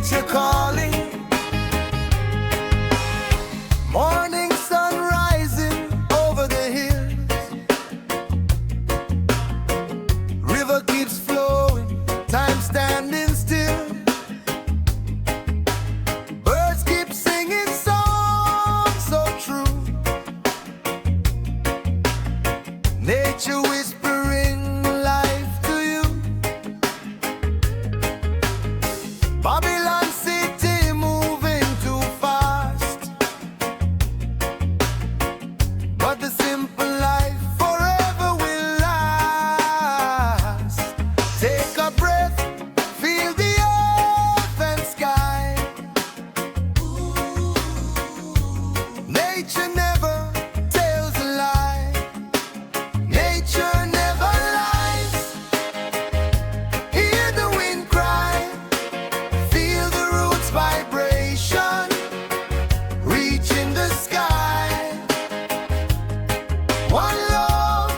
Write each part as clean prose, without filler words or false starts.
nature calling. Morning sun rising over the hills. River keeps flowing, time standing still. Birds keep singing songs so true. Nature whispering life to you. Babylon City moving too fast, but the simple life forever will last. Take a breath, feel the earth and sky. Nature never tells a lie. Nature never lies. Hear the wind cry, feel the roots vibration, reaching the sky. One love,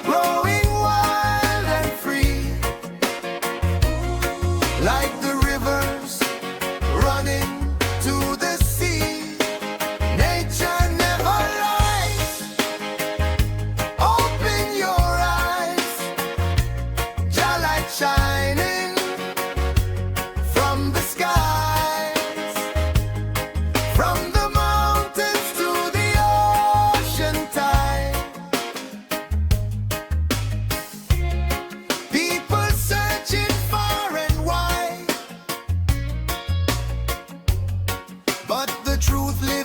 growing wild and free, like the rivers running to the sea. Nature never lies. Open your eyes, Jah light shining from the skies, from the mountains to the ocean tide. People searching far and wide, but the truth lives